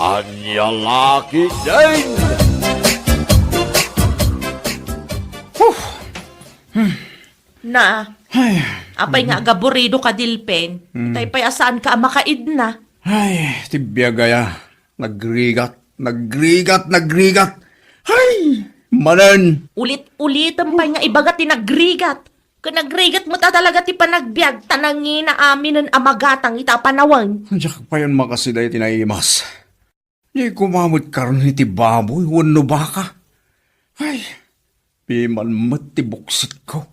Anya laki din! Na, Ay, apay nga gaburido ka dilpen. Tay pay asaan ka makaid na. ay, tibya gaya. Nagrigat. Ay, manan. Ulit-ulitan pay nga ibagat tinagrigat. Kung nagrigat mo ta talaga ti panagbiag, tanangin na amin ng amagatang itapanawan. Diyak pa yun makasiday tinaimas. Di kumamot karon ni ti baboy, wano baka. Ay, piman matibuksit ko.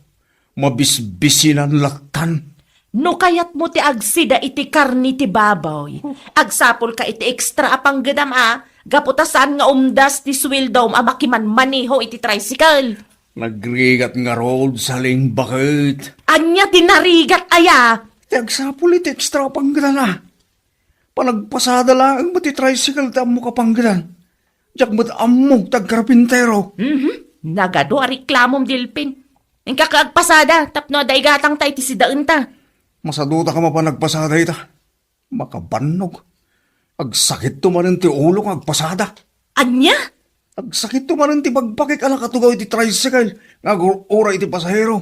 Mabisbisinan laktan. No kayat mo ti agsida iti karni ti baboy. Agsapol ka iti extra apang gadam Gaputasan nga umdas ti swildom amakiman maniho iti tricycle. Nagrigat nga road sa ling bakit. Anya tinarigat aya. Tagsapul iti extra panggalan na. Panagpasada lang ang mati tricycle ta mo kapanggalan. Diyak mat amog tagkarpintero. Nagado a reklamom dilpin. Ang kakagpasada, tapno aday gatang tay ti sidaan ta. Masaduta ka mapanagpasada ita. Makabanog. Agsakit tumanin ti ulo ng agpasada. Anya? Agsakit tumanin ti pagpakik ala katugaw iti tricycle. Nga ora iti pasahero.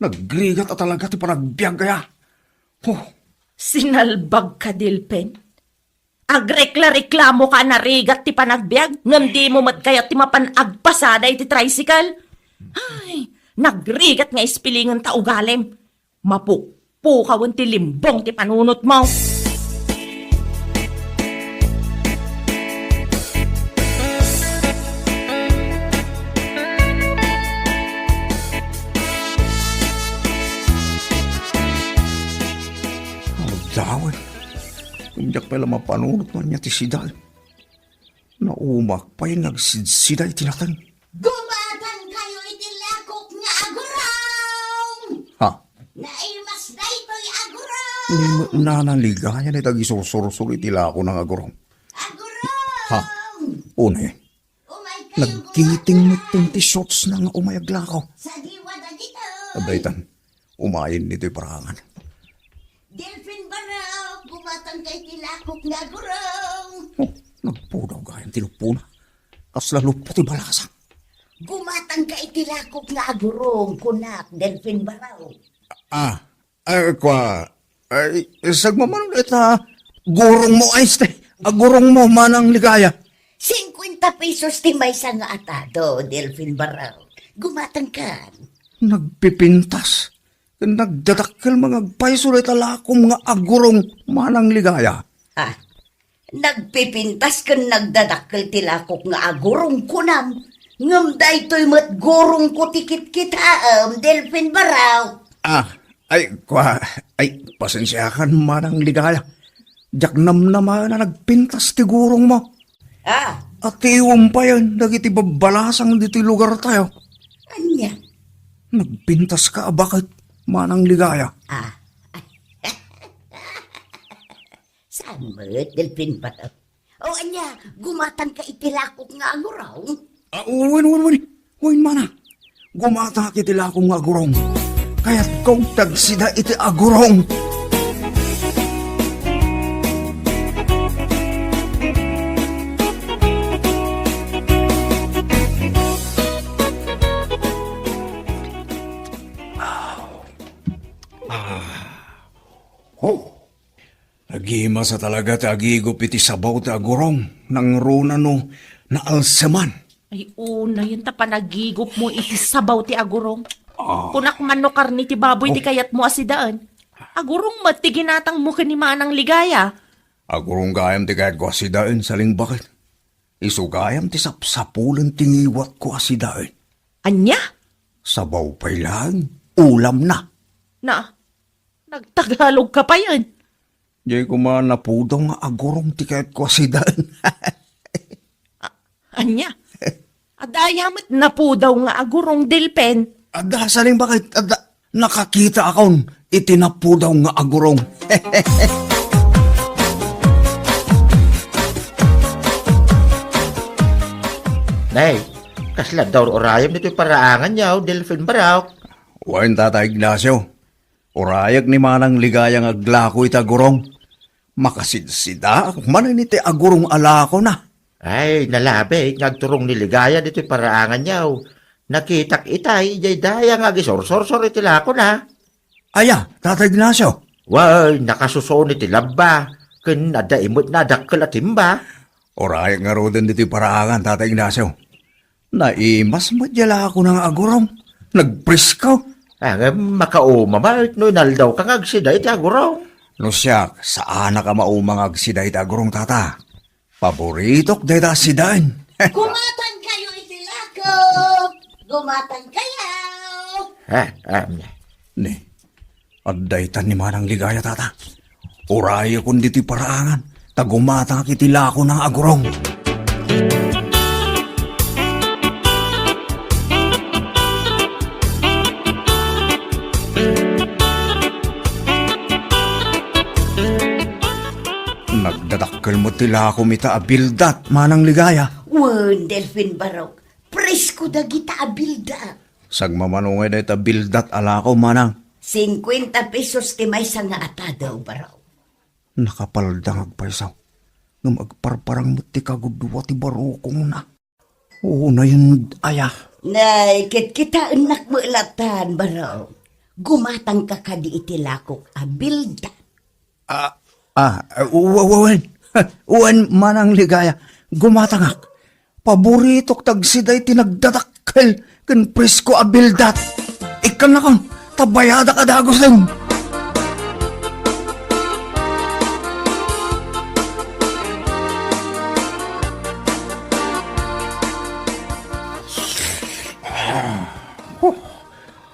Nagrigat at talaga ti panagbiag kaya. Sinalbag ka, Dilpen. Agrekla-reklamo ka na rigat ti panagbiag. Ngam di mo mat kaya ti mapanagpasada iti tricycle. Ay, nagrigat nga ispilingan ta ugalim. Mapukpukawan ti limbong ti panunot mo. Dawan. Kunyak pala mapanunot man niya ti sidal. Naumak pa'y nagsidsiday tinatan. Gumatan kayo itilakok nga agurong! Ha? Naimas na ito'y agurong! Ni nanaligayan ni tagisusuro-suro itila ako ng agurong. Agurong! Ha? Una eh. Umay kayo Nagkiting mo itong ti shots na nga umayagla ko. sa diwa na dito! Adaytan, umayin nito'y parangan. Delphin Barao, gumatan kayo itilakok nga agurong! Oh, nagpudaw gayan tinupuna. Kasla lupo ti balasang. Gumatan kayo itilakok nga agurong, kunak, Delphin Barao. Sagmaman ulit gurong mo ay agurong mo manang ligaya. 50 pesos ti may sa nga atado, Delphin Barao. Gumatan ka. Nagpipintas. Nagdadakkel mga agpaiso ulit alakom nga agurong manang ligaya. Ha? Nagpipintas ka nagdadakkel tilakok nga agurong kunam. Ngam da ito'y matgurong ko tikit-kitaam, Delphin Barao. Pasensyakan manang ligaya. Diyak namnama na nagpintas ti gurong mo. At iwang pa yan, nagiti babalasang diti lugar tayo. Anya? Nagpintas ka, bakit manang ligaya? Saan mo, Delphin Barao? O anya, gumatan ka itilakok nga aguraw? Uwin mana. Gumata kitila akong agurong. Kaya't kong tagsida iti agurong. Nagima sa talaga ti agigop iti sabaw ti agurong. Nang runa no na alsaman. Ay una, yun ta panagigop mo iti sabaw ti agurong. Kunak man no karni ti baboy ti kayat mo asidaan. Agurong mati ginatang mo ni manang ligaya. Agurong gayam ti kayat ko asidaan saling bakit. Isugayam ti sapsapulan tingiwat ko asidaan. Anya? Sabaw pa'y lang, ulam na. Nagtagalog ka pa yan. Di ko man napudaw nga agurong ti kayat ko asidaan. Anya? Adayamat na po daw nga agurong Delpen. Ada saling bakit? Nakakita akong itinapu daw nga agurong. Nay, kasla daw orayam nito'y paraangan niyaw, Delphin Barao. Wain tata Ignacio. Orayag ni manang ligayang aglako ita gurong. Makasidsida, maniniti agurong ala ko na. Ay, nalabi, ngagturong niligaya dito paraangan niyaw. Nakitak itay, jay daya nga gisor-sor-sor itila ko na. Aya, Tatay Ignacio. Way, nakasusoon iti labba. Kun nadaimot na dakkel at timba. Oray nga ro din dito paraangan, Tatay Ignacio. Naimas madyala ako ng agurong. Nagpriskaw. Ang makauma ba, no naldaw kang agsida iti aguraw. No siya, saan na ka maumangag si Day agurong tata? Paboritok Day sidaan. Gumatan kayo itilako! Gumatan kayo! Ni, aday tan ni Manang Ligaya tata. Oray akong dito paraangan. Tagumata kitila ko ng agurong. Nagdadakkel mo tila ko mita abildat, Manang Ligaya. Wan, Delphin Baraw. Presko da kita abilda. Sagmamanungay na ita bildat ala ko, Manang. 50 pesos ti may nga atadaw, Baraw. Nakapaldang agpaisaw. Nga magparparang mo ti kagudwa ti barukong na. Oo na yun, aya. Nay, kita anak mo ilatan, Baraw. Gumatang ka kadi itilakok abilda. Uwan, Manang Ligaya. Gumatangak. Paboritok tagsiday tinagdadakkel kan presko abildat. Ikan na kang tabayada ka dagos lang.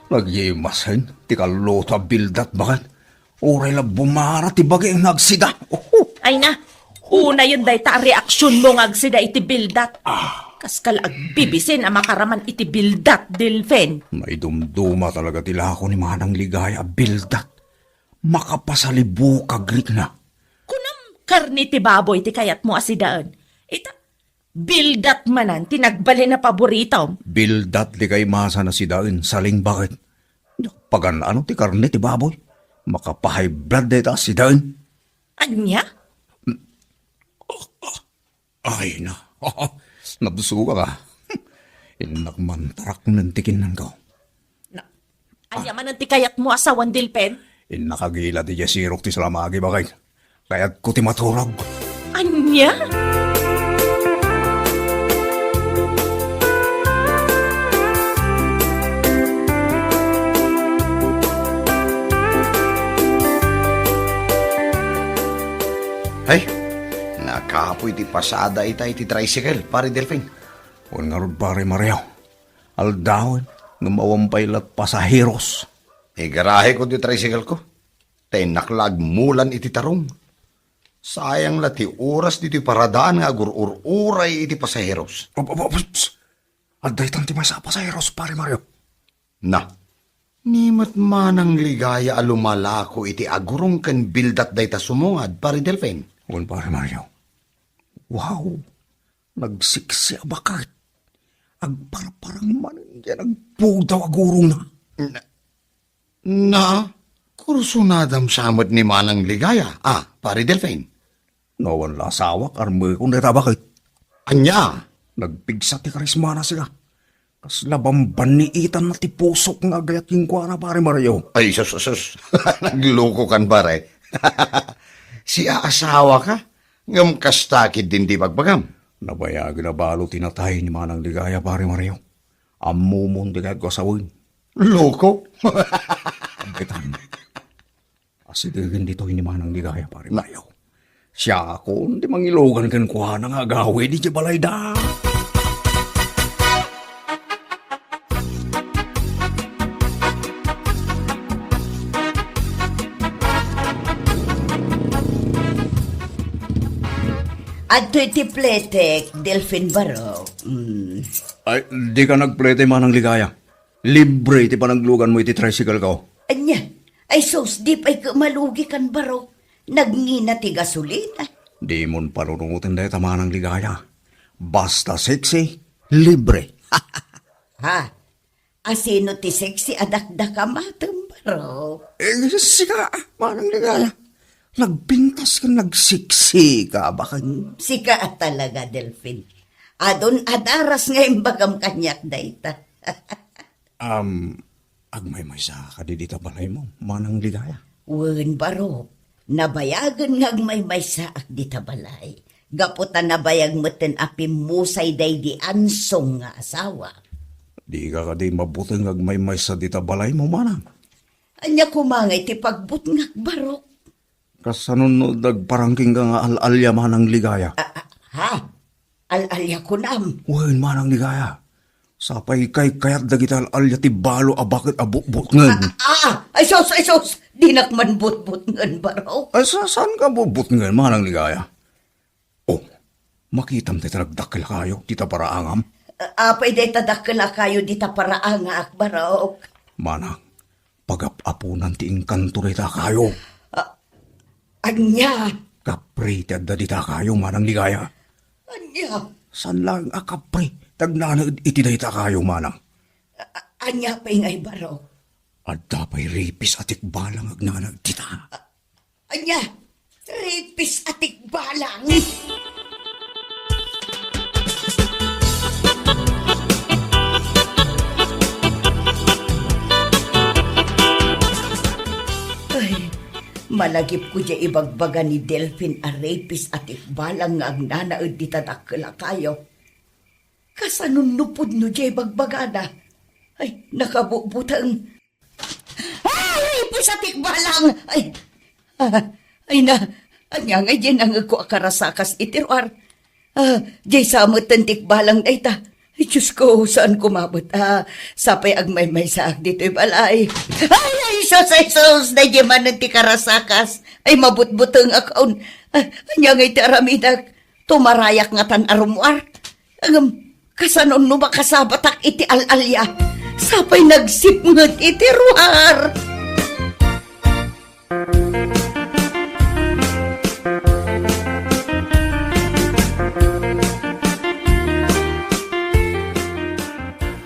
Nagyimasin, ti kaluto abildat bakan. Oray la bumara ti bagay ang nagsida. Ay na, una yun day ta reaksyon mo ngagsida iti bildat. Kaskal agbibisin ang makaraman iti bildat, Delphin. May dumduma talaga tila ako ni Manang Ligaya abildat. Makapasalibu kagrik na. Kunam karni ti baboy ti kayat mo asidaan. Ita, bildat manan, tinagbali na paborito. Bildat di kay masa na si Dain, saling bakit? Pagan ano ti karne ti baboy? Makapahay blood data si Dain. Anya? Ay na, nabusuga ka. Inakmantarak nantikin ng ko. Anya man ang ti kayat mo asawan, Delphin? Inakagila ti jasirok ti salamagi bakay. Kaya't ko ti maturog. Anya? Ay, nakapoy ti pasada itay ti tricycle, pare Delphin. Huwag nga rin pare Mario. Aldawin, ngumawampay lat pasaheros. Garahe ko ti tricycle ko. Tay naklag mulan iti tarong. Sayang la ti oras diti paradaan nga gur-uray iti pasaheros. Alday tan ti masa pasaheros, pare Mario. Na, nimat manang ligaya alumalako iti agurong kan bildat day ta sumungad, pare Delphin. Huwag pare Mario. Wow, nagsiksi abakit. Agparparang man yan agpudaw agurong na. Na, kursunadam samot ni manang ligaya, pare Delphin. Nawan la sawak arme kung natabakit. Anya, Nagpigsa ti karismana sila. Kas labamban ni itan na ti pusok nga gayat yung kwa na pare Mario. ay sus. Nagloko kan pare. Si aasawa ka, ngam kastakid din di pagbagam. Nabayag na balo tinatay ni Manang Ligaya pare Mario. Amumon di kahit ko asawin. Loko? Agkitan. Asidagin dito ni Manang Ligaya pare Mario. Siya ako, di mangilogan kan kwa na nga gawi di balay da. Adto iti pletek, Delphin Baraw. Ay, di ka nagplete Manang Ligaya. Libre ti panaglugan mo iti tricycle ko. Anya, ay sos, di pa'y malugi kan Baraw. Nagngina ti gasolina. Di mon panunungutin dahil Manang Ligaya. Basta sexy, libre. Ha? Asino ti sexy adakdaka matem Baraw. Sika, Manang Ligaya. Nagpintas ka, nagsiksi ka, baka... Sika talaga, Delphin. Adon adaras ngayon bagam kanyak dayta. Agmay-may sa kadidita balay mo, manang ligaya. Wen baro, nabayagan ngagmay-may sa akdita balay. Gaputan nabayag meten api musay day di ansong nga asawa. Di ka di mabutang agmay-may sa dita balay mo, manang. Anya kumangay ti pagbut ngag baro. Kasanunod nagparangking ka nga al-alya manang ligaya. Ha? Al-alya ko nam. Wen manang ligaya. Sapay kay kayat dagita al-alya ti balo abakit abukbuk ngan. Ay sos, dinak man but-but ngan baro. Ay saan ka bubut ngan manang ligaya? Oh, makitam ti taragdakil kayo, tita paraangam. Apay day tadakala kayo dita para nga akbaro. Manang, pag-apunan ti inkanto rita kayo. Anya? Kapri ti adda dita kayo, manang ligaya. Anya? San lang kapri? Tagnanad iti dayta kayo, manang. Anya pa ingay baro. Adda pa'y ripis atik balang agnanag tita. Anya? Ripis atik balang. Ay, malagip ko dya ibagbaga ni Delphin a ripis atik balang nga agnanaod di tadakala kayo. Kasanunupod no dya ibagbaga na. Ay, nakabubutang. Ay, pusatik balang! Ay na, anya nga dyan ang ako akarasakas itiruar. Dyan sa matantik balang dayta. Ay, Diyos ko, saan kumabot? Sapay agmay-may saak dito'y balay. Ay, sos, na dyan man ti karasakas. Ay, mabut-butang akaon. Anya nga iti aramidak. Tumarayak nga tan arumuar. Kasanon no makasabatak iti al-alya. Sapay nagsipngot iti ruar.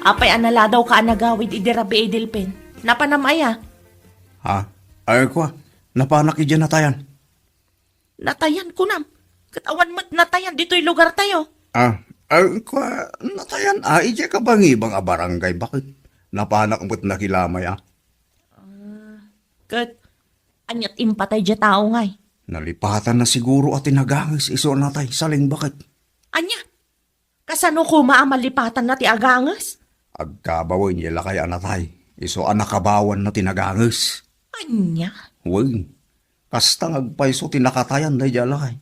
Apay anala daw ka anagawid idirabi Delphin. Napanamaya. Ha? Ay ko, napanak idyan natayan. Natayan ko nam. Katawan mo't natayan dito'y lugar tayo. Ay ko, natayan. Ije ka bang ibang barangay? Bakit? Napanak mo't nakilamay Kat, anyat impatay dya tao ngay. Nalipatan na siguro at tinagangis iso natay. Saling bakit? Anya, kasano ko maamalipatan na ti agangas? Agkabawin nila kaya natay. Iso anakabawan na tinagangis. Anya? Uy, kastang agpaiso tinakatayan na jalakay.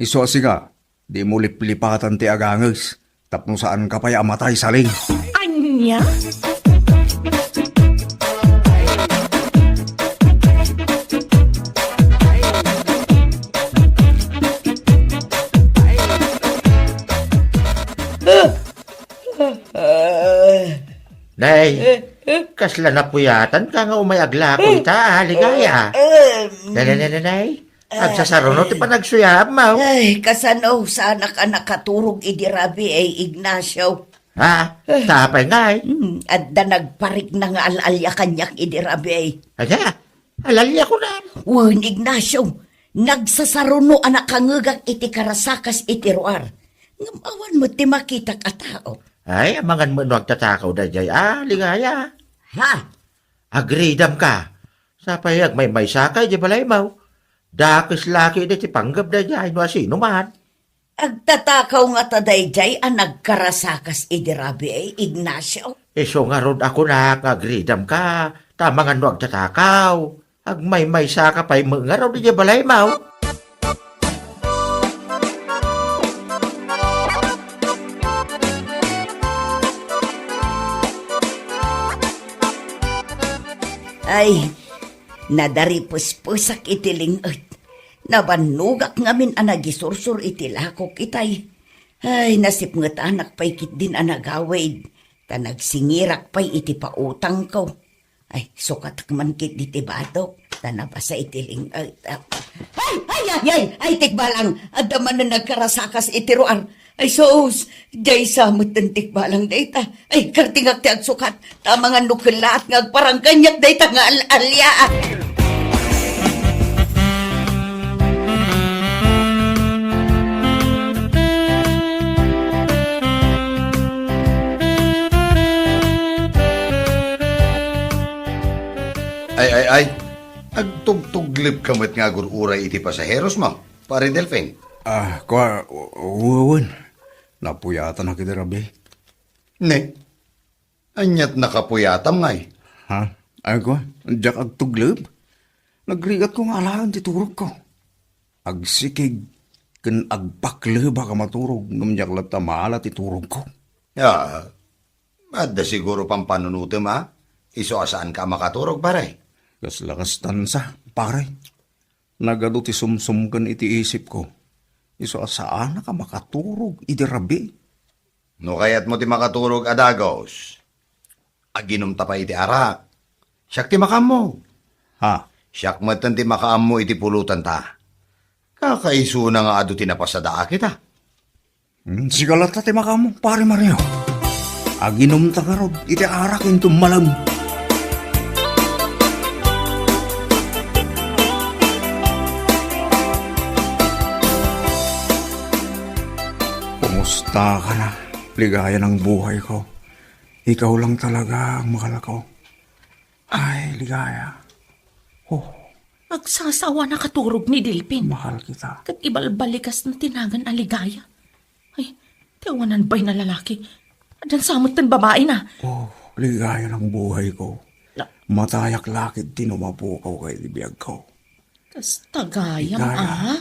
Iso asiga, di mo liplipatan ti agangis. Tapno saan ka pa'y amatay saling. Anya? Nay, kasla na puyatan ka nga umayagla ko ita, ligaya. Nay, agsasarunod ti panagsuyab mo. Ay, kasano sana ka nakaturog idirabi ay Ignacio. Ha? Tapay nga eh. At da nagparik na nga al-alya kanyak idirabi ay. Aya, alalya ko na. Wen Ignacio, nagsasaruno anak kangugang iti karasakas iti ruar. Ngamawan mo ti makita ka tao. Ay, amangan mo nagtatakaw da jay, ligaya. Ha? Agreedam ka. Sa payag may sakay di balay mo. Dakis laki di ti panggap da jay, no asino man. Agtatakaw nga taday jay ang nagkarasakas idirabi ay Ignacio. Iso nga rod ako na, agreedam ka. Tamangan no agtatakaw. Ag may saka pa'y mga rod di balay mo. Ay, nadaripus-pusak itilingot. Nabanugak ngamin anagisursur itilakok itay. Ay, nasipngat anak pa'y kit din anagawid. Tanagsingirak pa'y iti pautang ko. Ay, sukat man kit ditibadok. Tanabasa itilingot. Ay, tikbalang. Adaman na nagkarasakas itiruan. Ay, soos, jay samot ng tikbalang data. Ay, kartingak ti agsukat. Tamangan nukilat ngag parang kanyak data nga al-alya. ay. Agtugtuglip kamot nga agururay iti pasaheros mo, pare Delfin. Uwan. Napuyatan na kita, Rabi. Ne, anyat nakapuyatam ngay. Ha? Ay ko, diyak agtuglib. Nagrigat ko nga alahan ti turog ko. Agsikig, kan agpakle baka maturog, namjak lang tamala ti turog ko. Madda siguro pang panunutim ha? Iso asaan ka makaturog pare? Kas lakas tansa, pare. Nagado ti sumsum kan iti isip ko. Iso asaan na ka makaturog, iti Rabi. No kayat mo ti makaturog adagos. Aginom ta pa iti arak. Siyak ti makam mo. Ha? Siyak matan ti makaam mo iti pulutan ta. Kakaiso na nga ado tinapasada kita. Sigalat na ti makamo, pare Mario. Aginom ta nga rod, iti arak into malam. Kumusta ka na? Ligaya ng buhay ko. Ikaw lang talaga ang mahal ko. Ay, ligaya. Oh, Agsasawa na katurog ni Delphin. mahal kita. Kat ibalbalikas na tinagan aligaya. Ay, tiyawanan ba'y na lalaki? Adan samot ng babae na. Oh, ligaya ng buhay ko. Matayak lakid tinumapukaw kay libiyag ko. Tas tagayam, Ligaya. ah?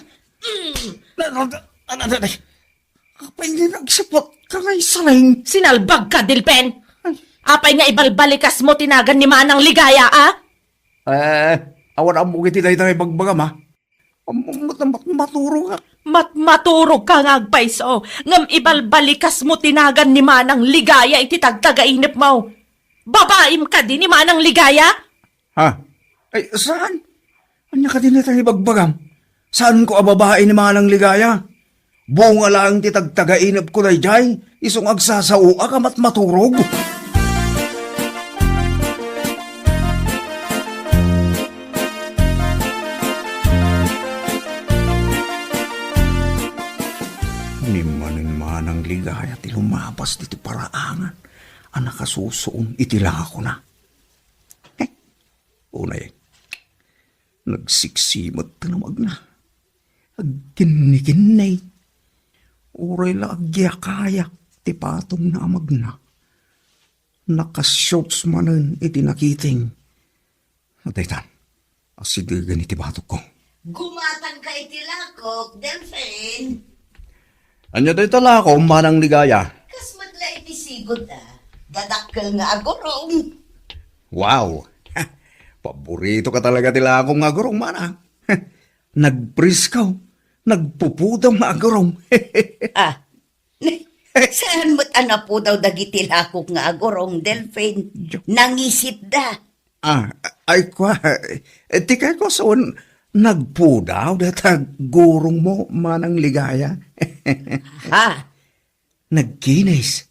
Kapay nga nagsipot ka ngay saling. Sinalbag ka, Delphin! Apay nga ibalbalikas mo tinagan ni Manang Ligaya, ah? Awan ang bukit itay tayo bagbagam ha. Maturo ka. Maturog ka nga agpaiso. Ngam ibalbalikas mo tinagan ni Manang Ligaya iti tagtagainip mo. Babaim ka din ni Manang Ligaya? Ha? Ay, saan? Anya ka din tayo bagbagam? Saan ko ababae ni Manang Ligaya? Bunga lang ti tagtagainip ko na jay. Isong agsasao ka maturog. Ni Manang Ligaya ti lumabas diti paraangan. Ang nakasusoon itila ko na. Unay, nagsiksimot tanamag na. Agkinikinay. Uray la agyakayak ti patong na amag na. Nakashorts manen iti nakiting. Nataytan, asigagan iti batok ko. Gumatang ka iti lakok, Delphin. Anya tayo tala ko, Manang Ligaya. Kas madla iti sigod dadakkel nga agurong. Wow! Paborito ka talaga tila akong agurong, Manang. Nagpriskaw, nagpupudang agurong. Saan mo't ana po daw dagiti lakok nga agurong, Delphin? Nangisit da. Ay kwa, tikay ko soon, nagpudaw datag gurong mo, Manang Ligaya. Ha? Nagkinis,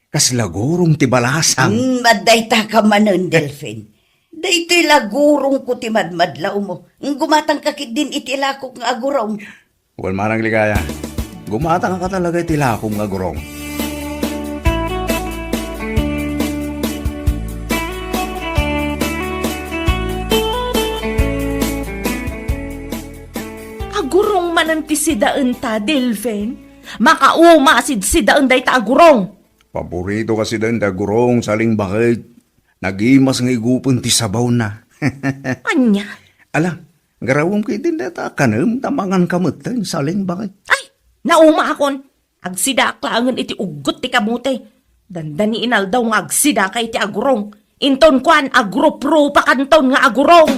kaslagurong tibalasang. Maday ta ka manon, Delphin. Daytoy lagurong ko ti madmadlaw mo. Gumatang kakit din iti lakok nga agurong. Well, Manang Ligaya, gumatang ka talaga itila akong agurong. Agurong mananti si daan ta, Delphin. Makaumasid si daan day ta agurong. Paborito kasi din agurong saling bakit. Nagimas ng igupon ti sabaw na. Anya? Alam, garawang kayo din data kanam tamangan kamutan saling bakit. Ay, nauma akon. Agsidaklangan iti ugot ti kamote. Dandani inal daw nga agsidaka iti agurong. Inton kwan agropro pa kanton nga agurong.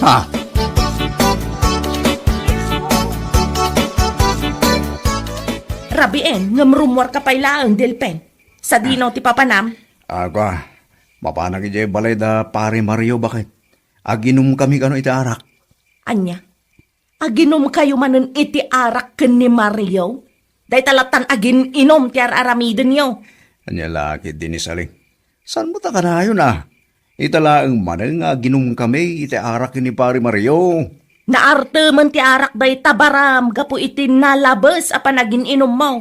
Ha? Rabien, ngamrumwar ka pailaan, Delpen. Sa dinaw ti papanam. Agwa, mapanag ijay balay da pare Mario bakit? Aginom kami kano iti arak. Anya, aginom kayo manen iti arak ken ni Mario? Day talatan agin inom ti aramiden yo. Anya laki din ni saling. San mo ta kanayon ah? Italaang manang nga ginom kami iti arak ni pare Mario. Naarte man ti arak day tabaram gapu iti nalabes apan agin inom mo.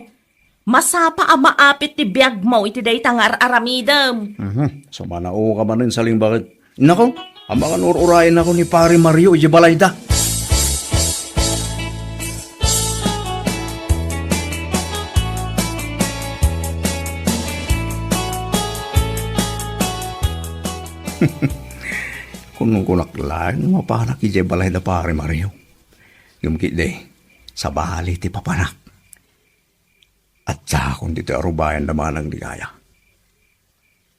Masapa a maapit ti biag mo iti day tangar aramidem. So manao ka manin saling bakit? Nako, Ang mga nururayan ako ni Pare Mario iti balayda. Kunong kunaklaan, mapanak iti balayda Pare Mario. Gumkit de, sa bali ti papanak. At sa akong dito arubayan naman ang ligaya.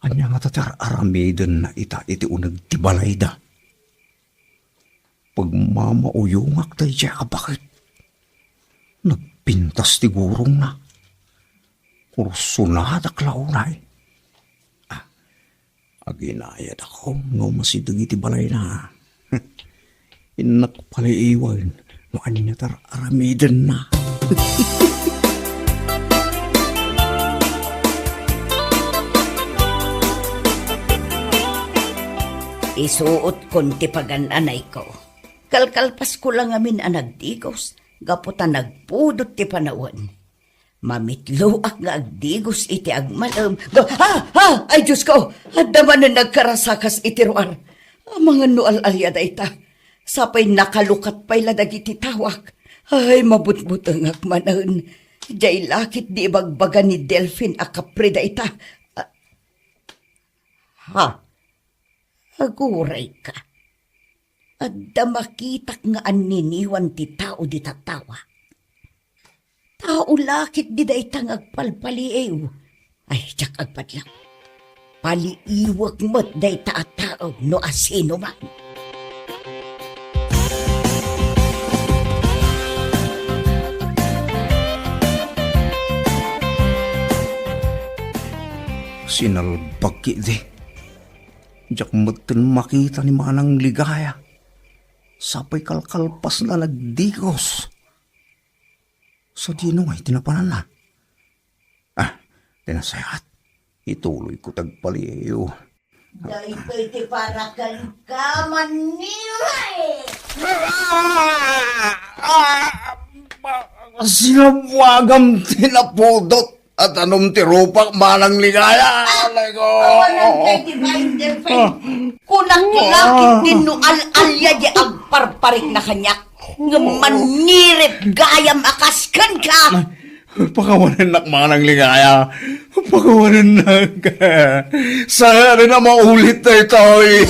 Anya nga tatar aramiden na iti unag ti balayda. Pag mamauyungak tayo siya, bakit? Nagpintas ti gurong na. Kursunada klaunay. Aginayad ako, no masidag iti balay na. Inak pala iwan, no anya tar aramiden na. Isuot kon ti pagananay ko. Kalkalpas ko lang amin ang nagdigos, gaputa nagpudot ti panawan. Mamitloak nga agdigos iti agmalam. Ay Diyos ko! Adaman na nagkarasakas iti ruar. Ang mga nual-alyada ita. Sapay nakalukat pa'y ladag iti tawak. Ay mabutbutang akmanan. Diyay lakit di ibagbaga ni Delphine akaprida ita. Aguray ka. Adda makitak nga aniniwan ti tao di tatawa. Tao lakit di da itang agpalpaliew. Ay, tsak agpadlang. Paliiwag mo't da ita-tao no asino man. Sinalbag di. Diyak matin makita ni manang ligaya. Sapay kalkalpas na nagdigos. So di nung ay tinapanan na. Tinasayat. Ituloy ko tagpaliyo. Dahil iti para kan kamanilay! Sinabwagam tinapudot at anong tirupak manang ligaya. Awanan kay Divine Delphine. Kunak-kulakit din no al-alya di agparparik na kanyak. Nga manirip gayam akaskan ka. Pakawanan nak manang ligaya. Pakawanan nak. Sana rin na maulit na ito eh.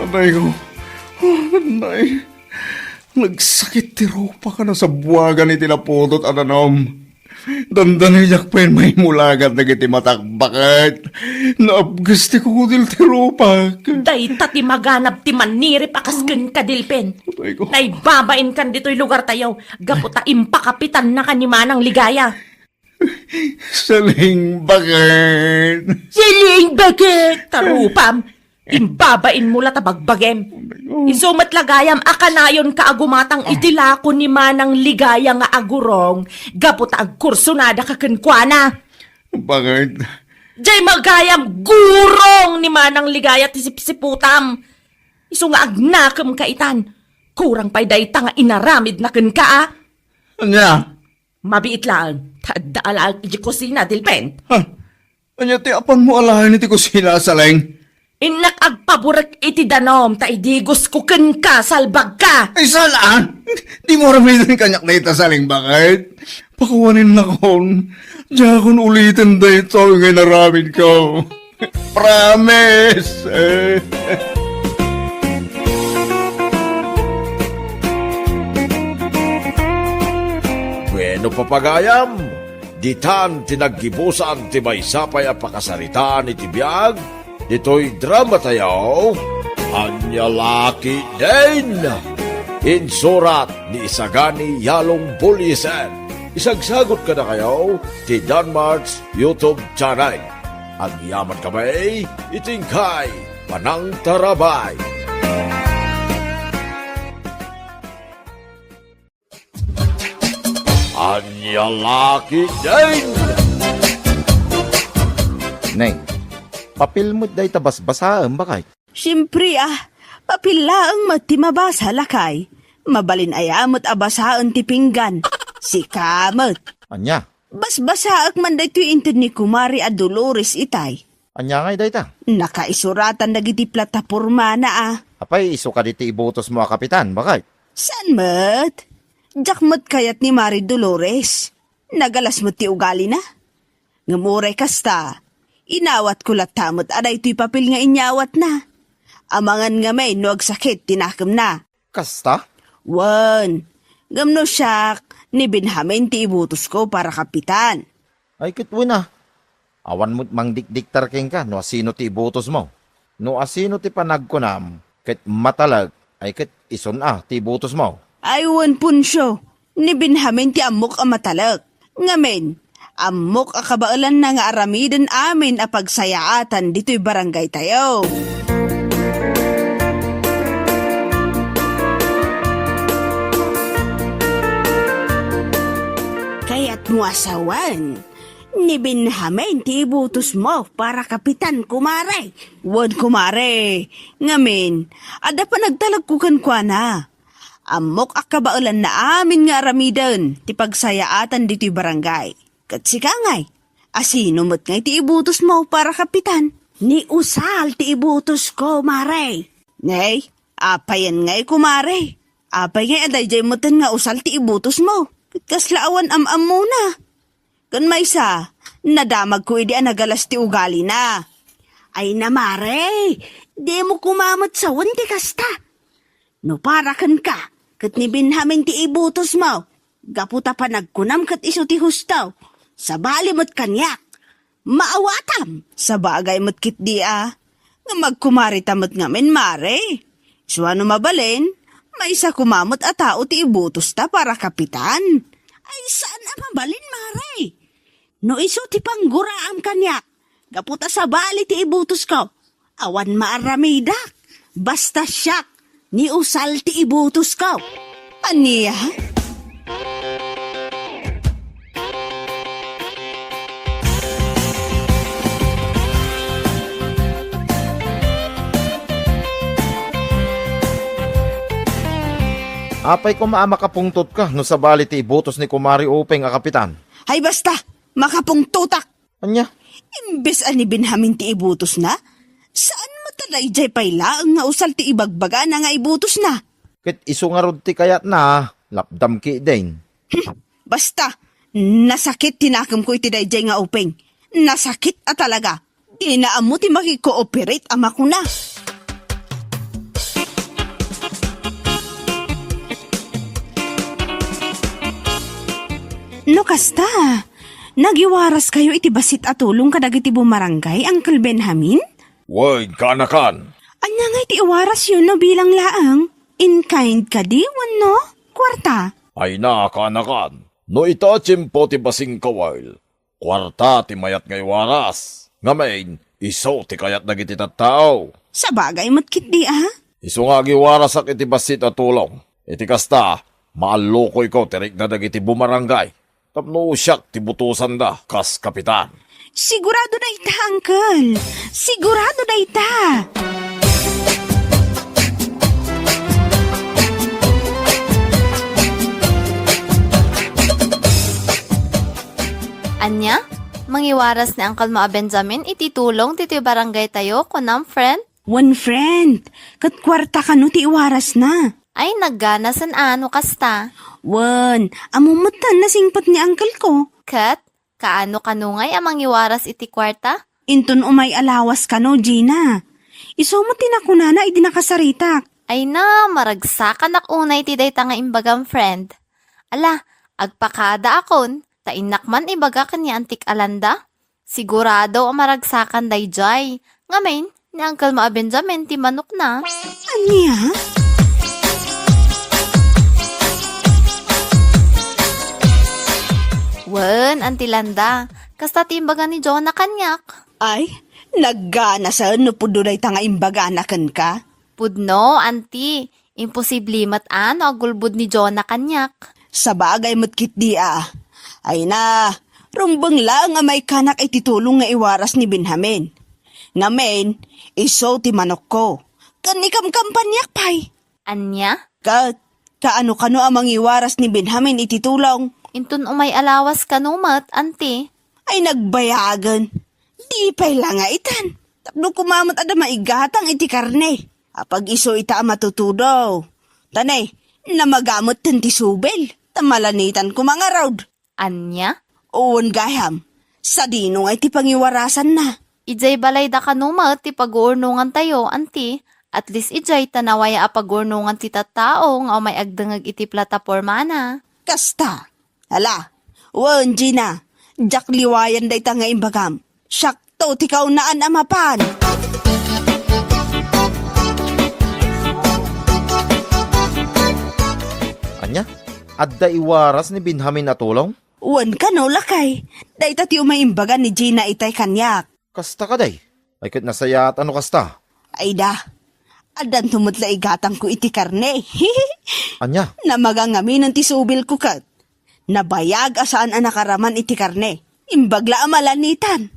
Anay ko. Anay. Nagsakit ti ropa ka na sa buwagan ni tinapudot at anom. Dandanay yak pa yun may mulagat na kiti matakbakat. Naabgas ti kukudil ti ropa. Day tati maganap ti manirip akasken ka Delphine. Anay ko. Naibabain kan dito'y lugar tayo. Gaputa impakapitan na kanimanang ligaya. Saling bakat. Siling bagit! Tarupam! Imbabain mo latabagbagem. Isumat lagayam akanayon kaagumatang itilako ni manang ligaya nga agurong. Gaputa agkursunada kakenkwana. Bakit? Jay magayam gurong ni manang ligaya tisip-siputam. Isu nga agnakam kaitan. Kurang pa'y dayta nga inaramid na ken ka. Anya? Mabiit lang. Taddaala iti kusina, Delphine. Anya ti apan mo alahan iti kusina saleng? Inak agpaburak iti danom, ta idigos ko ken ka, salbag ka. Ay salaan? Di mo ramitin kanyak na itasaling bakit? Pakuwanin na kon. Diya kon ulitin da ito ngay naramid ko. Promise! Bueno papagayam, ditan tinaggibusan ti may sapay a pakasaritaan iti biyag, dito'y drama tayo, Anya Laki din. Insurat ni Isagani Yalong Bulisan. Isagsagot ka na kayo ti Danmarks YouTube channel. Ang yaman kamay, itingkay, Panang Tarabay. Anya Laki din. Neng, papil mo day tabas-basaan bakay? Siyempre Papila ang mati mabasa lakay. Mabalin ayamot abasaan ti pinggan. Si kamot. Anya? Basbasaak man da ito inted ni Kumari a Dolores itay. Anya ngay dayta? Nakaisuratan na giti plataporma na ah. Apay, iso ka diti ibutos mo, kapitan. Bakay? San mat? Jakmat kayat ni Mari Dolores. Nagalas mo ti ugali na? Ngamuray kasta. Inawat ko latamot aday ito'y papel nga inyawat na. Amangan nga may no agsakit tinakam na. Kasta? Wan, gamno siyak, ni Benjamin ti ibutos ko para kapitan. Ay, kitwin na. Awan mo't mang dikdiktar king ka, no asino ti ibutos mo. No asino ti panagkunam, kit matalag, ay kit ison ti ibutos mo. Aywan punsyo, ni Benjamin ti amok ang matalag. Ngamen, amok a kabaalan na nga aramidan amin a pagsayaatan dito'y barangay tayo. Kaya't muasawan, ni Benjamin ti ibutos mo para kapitan kumare. Wan kumare, ngamin, ada pa nagtalagkukan kwa na. Amok akabaulan na amin nga aramidan ti pagsayaatan dito'y barangay. Kat sikangay, asino mo't ngay ti ibutos mo para kapitan? Ni usal ti ibutos ko, mare. Nay, apayan ngay kumare. Apay ngay aday jay mo't nga usal ti ibutos mo. Kaslaawan am-am muna. Kan maysa, nadamag ko idi nagalas ti ugali na. Ay na mare, di mo kumamot sa ti kasta. No para kan ka, kat ni Benjamin ti ibutos mo. Gaputa pa nagkunam kat iso ti hustaw. Sa bali mo't kanyak. Maawatam. Sa bagay mo't kit di Nga magkumari tamot ngamin mare. Suano mabalin, may isa kumamot at tao ti ibutos ta para kapitan. Ay saan na mabalin mare? No iso ti pangguraam kanyak. Gaputa sa bali ti ibutos ko. Awan maaramidak. Basta siyak. Ni usal ti ibutos ko. Aniya? Apay ko makapungtot ka no sa bali ti ibutos ni Kumari Upeng a kapitan. Hay basta, makapungtutak. Anya? Imbes ani Benjamin ti ibutos na? Saan matalay jay payla ang nga usal ti ibagbaga na nga ibutos na? Kit iso nga rod ti kayat na, lapdam ki din. Basta, nasakit tinakam ko iti dayjay nga upeng. Nasakit at talaga. Inaam mo ti makikooperate ama ko na. No kasta, nagiwaras kayo iti basit at tulong kadag iti bumarangay, Uncle Benjamin? Way, kanakan. Anya nga iti iwaras yun no bilang laang. In kind ka di, no? Kwarta. Ay na, kanakan. No itachim po ti basing kawal. Kwarta ti mayat ngay waras. Ngamain, iso ti kayat nagiti tattao. Sa bagay matkit di Iso nga giwarasak iti basit at tulong. Iti kasta, maalukoy ko tirik na dagiti bumarangay. Tapno siyak ti butusan da, kas kapitan. Sigurado na ita, Uncle. Sigurado na ita. Anya, mangiwaras ni Uncle Maa Benjamin ititulong ti barangay tayo kunam friend? One friend. Kat kwarta ka no ti iwaras na. Ay, naggana san ano kasta. Wan, amumutan na singpat ni Uncle ko. Kat, kaano kanungay amang iwaras iti kwarta? Inton umay alawas ka no, Gina. Iso mo tinakunana iti nakasaritak. Ay na, maragsakan ak unay ti dayta nga imbagam friend. Ala, agpakada akon, tainakman ibaga kanya antik alanda. Sigurado ang maragsakan dayjay. Ngamin, ni Uncle Maa Benjamin ti manok na. Anya? Wen, antilanda. Kasta timbaga ni Jonah kanyak. Ay, naggana sa no pudo day tanga imbaga anakan ka. Pudno, anti. Imposible ano agulbud ni Jonah kanyak. Sa bagay mo't kit di Ay na, rumbang lang nga may kanak ay titulong nga iwaras ni Benjamin. Ngamen, iso ti manok ko. kanikam kampanyak pay. Anya? Kaano kano amang iwaras ni Benjamin iti tulong? Intun umay alawas kanumat, anti. Ay nagbayagan. Di pay lang nga itan. Tapno kumamot ada maigatang iti karne. Apag iso ita matutudaw. Tanay, na magamot ten ti subel. Tamalanitan ko mga road. Anya? Uwan gayam. Sa dino nga iti pangiwarasan na. Ijay balay da kanumat ti pag-uurnungan tayo, anti. At least ijay tanawaya a pag-uurnungan ti tattao nga may agdangag iti plataporma na. Kasta. Hala, uwan Gina. Jak liwayan day ta nga imbagam. Syakto ti kaunaan amapan. Anya? Adda iwaras ni Benjamin na tulong? Uwan ka no lakay. Day ta ti umaimbagan ni Gina itay kanyak. Kasta ka day. Ay kat nasayat ano kasta? Ay da. Adan tumutla igatang ko iti karne. Anya? Namagangamin ng tisubil ko kat. Nabayag asaan ang nakaraman iti karne. Imbagla amalanitan.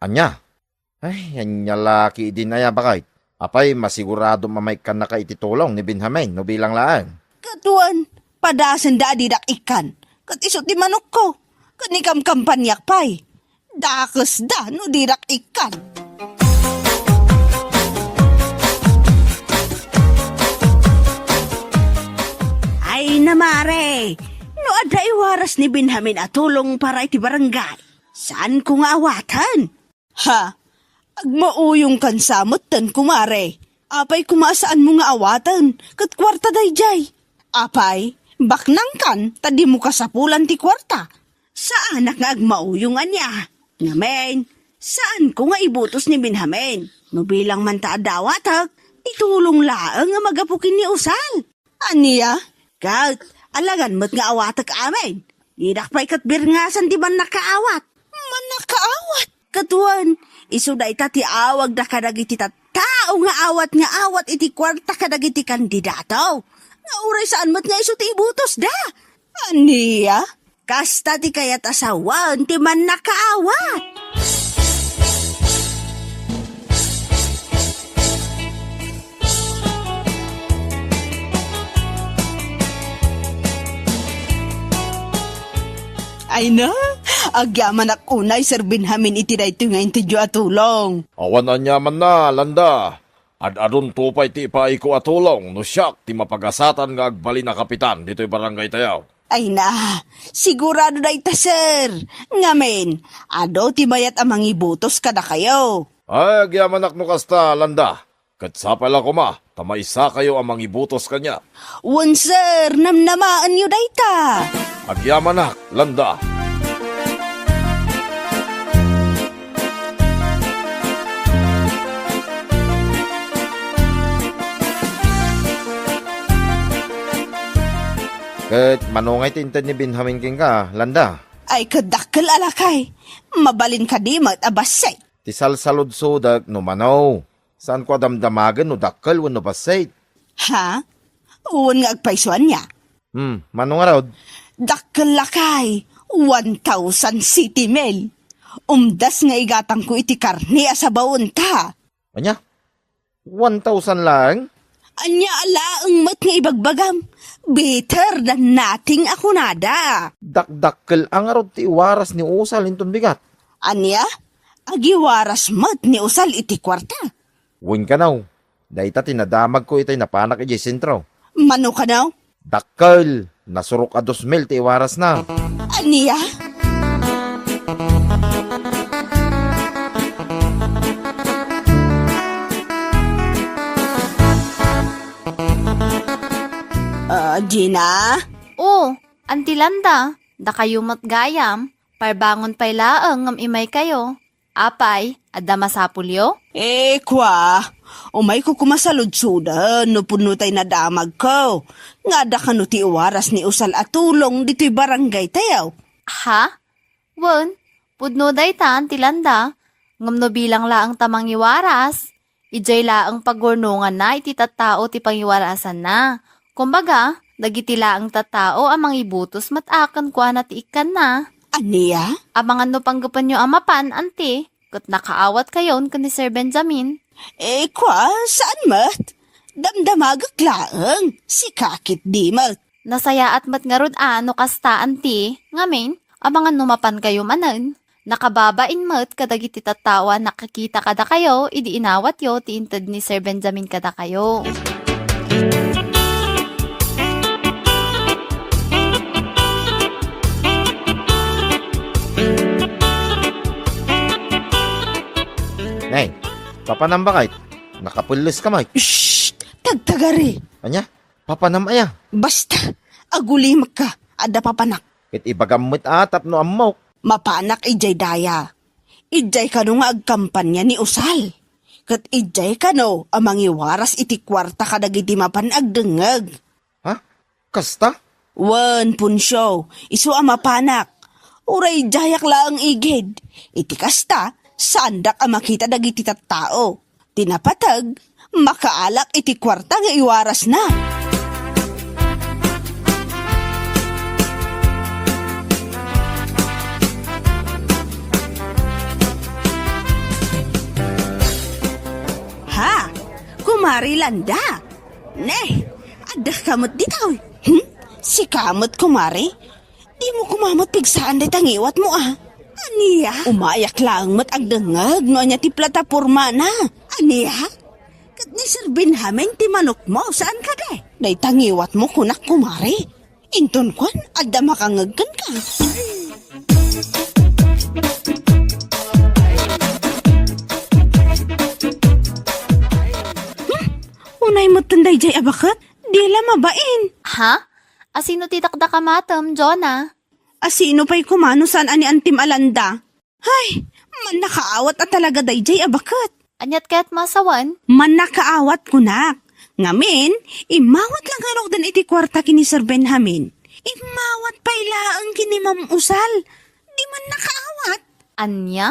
Anya? Ay, anya laki din aya bakit? Apay, masigurado mamay ka na ka ititulong ni Benjamin no bilang laan. Katuan, padasan da didak ikan. Kat isot ti manok ko. Kanikam kampanyak pay. Dakes da no didak ikan. Ay namare, no ada iwaras ni Benjamin atulong para iti barangay. Saan ko nga awatan? Ha? Agmauyong kan samot tan kumare. Apay kumasaan mo nga awatan, kat kwarta dayjay. Apay, baknang kan, tadi mo kasapulan ti kwarta. Saan nga agmauyong anya? Ngamen, saan ko nga ibutos ni Benjamin? No bilang man ta adawatag, itulong laang nga magapukin ni Usal. Aniya? Kat, alagan mo't nga awatag amin. Idak pa'y katbirngasan di man nakaawat. Man nakaawat. Katuan, isuday ta ti awag da kadagiti tao nga awat iti kwarta kadagiti kandidato. Nga uray saan mo't nga iso ti ibutos da. Aniya? Kasta ti kayat asawan ti man nakaawat. Ay na, agyaman ak unay Sir Benjamin iti dayto nga intidyo atulong. Awan anyaman na, landa. Ad-adun tupay ti ipaiko atulong, no siyak ti mapagasatan nga agbali na kapitan dito'y barangay tayaw. Ay na, sigurado na ita sir. Ngamen, ado ti mayat amang ibutos kada kayo. Ay, agyamanak no kasta, landa. Katsapala ko ma, tamaisa kayo amang ibutos kanya. Wan sir, namnamaan nyo dayta. Agyamanak, landa. Kat manungay tinted ni Benjamin king ka, landa. Ay kadakkel alakay, mabalin ka di mat abasay. Ti salsalod sodag no manaw. Saan ko damdamagan no dakkel wano basay? Ha? Uwan nga agpaisuan niya. Manong araw? Dakkel lakay, 1,000 city mil. Umdas nga igatang ko iti karne asabawon ta. Anya? 1,000 lang? Anya alaang mat nga ibagbagam. Better than nothing ako nada. Dakdakkel ang araw ti waras ni Usal inton bigat. Anya? Agiwaras mat ni Usal iti kwarta. Win ka naw. Dahita tinadamag ko itay napanak iti sentro. Mano ka naw? Dakkel. Nasurok a 2,000 ti waras na. Aniya? Gina? Oh, antilanda, da kayo matgayam, parbangon pay laang ngam imay kayo. Apay, adda masapulyo? Kwa, umay ko kumasaludsudan, no puno tay nadamag ko. Nga da kano ti uwaras ni Usal atulong dito'y barangay tayaw. Ha? Wen, pudno day ta antilanda, ngam no bilang laang tamang iwaras. Ijay laang pagurnungan na iti tattao ti pangiwarasan na. Kumbaga, dagiti laang tattao amang ibutos matakan kwa na ti ikan na. Aniya? Abangan no panggapan nyo amapan, ante. Kat nakaawat kayon kan ni Sir Benjamin. Kwa, saan mat? Damdamagak laeng, si kakit di mat. Nasaya at mat nga rod ano kastaan ti, ngamin, abangan numapan kayo manan. Nakababain mat kadagiti tattawa nakakita kada kayo, idi inawat yo ti inted ni Sir Benjamin kada kayo. Nay, papanam ba kahit? Nakapulis ka, Mike. Shh! Tagtagari. Anya, papanam aya. Basta, agulimak ka, ada papanak. Kit ibagamit atap no amok. Mapanak ijay daya. Ijay ka no nga agkampanya ni Usal. Kat ijay ka no, amang iwaras iti kwarta ka dagiti mapan agdengag. Ha? Kasta? Wan punsyo, isu ang mapanak. Uray jayak laang igid. Iti kasta, sandak ang makita dagiti tattao. Tinapatag, makaalak iti kwarta nga iwaras na. Ha? Kumari landa. Ne, adah kamot ditaw. Si kamot kumari? Di mo kumamot pigsaan day tangiwat mo ah. Aniya? Umayak lang mat agdengag no anya ti plataporma na. Aniya? Kat ni Sir Benjamin ti manok mo, saan ka day? Day tangiwat mo kunak kumari. Inton kwan, adda makangagkan ka. Unay mo tanday jay abakat? Di mabain. Ha? Asino ti dakda ka matam, Jonah? Asino pa'y kumano saan ani antim alanda? Hay, man nakaawat at talaga dayjay abakat. Anyat kaya't masawan? Man nakaawat kunak. Ngamin, imawat lang hanok dan iti kwarta kini Sir Benjamin. Imawat pa ilaang kini Ma'am Usal. Di man nakaawat. Anya?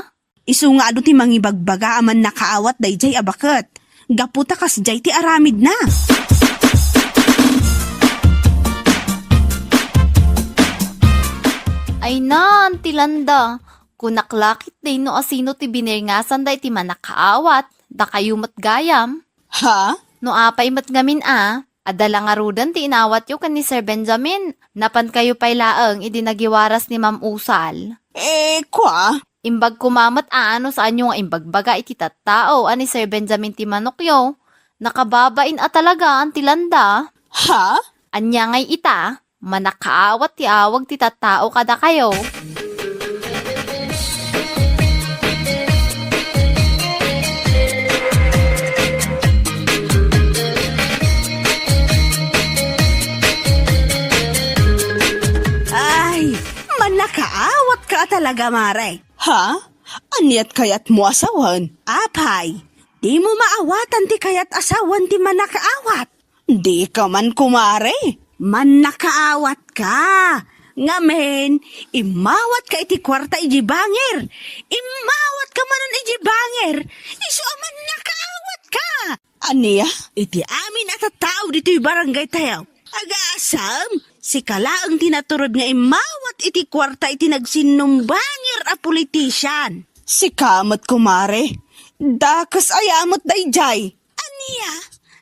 Isu nga ado ti mangibagbaga aman nakaawat dayjay abakat. Gaputa kas jay ti aramid na. Ay na, antilanda. Kunaklakit day no asino ti binirngasan day ti manakaawat. Da kayo matgayam. Ha? No apay matgamin adala nga rudan ti inawat yo kan ni Sir Benjamin. Napan kayo pa'y laeng idi nagiwaras ni Ma'am Usal. Kwa? Imbag kumamat ano saan yung imbagbaga iti tattao ani Sir Benjamin ti manokyo. Nakababain talaga antilanda. Ha? Anya ngay ita, manakaawat ti awag ti tattao kada kayo. Ay, manakaawat ka talaga, Mare. Ha? Aniat kayat mo asawan? Apay, di mo maawatan ti kayat asawan ti manakaawat. Di ka man kumare. Manakaawat ka. Ngamen, imawat ka iti kwarta iji banger. Imawat ka manan iji banger. Isu aman nakaawat ka. Aniya, iti amin at tao dito'y barangay tayo. Aga-asam, si kalaang tinaturod nga imawat iti kwarta iti nagsinumbanger a politisyan. Si kamat kumare, dakas ayamot dayjay. Aniya,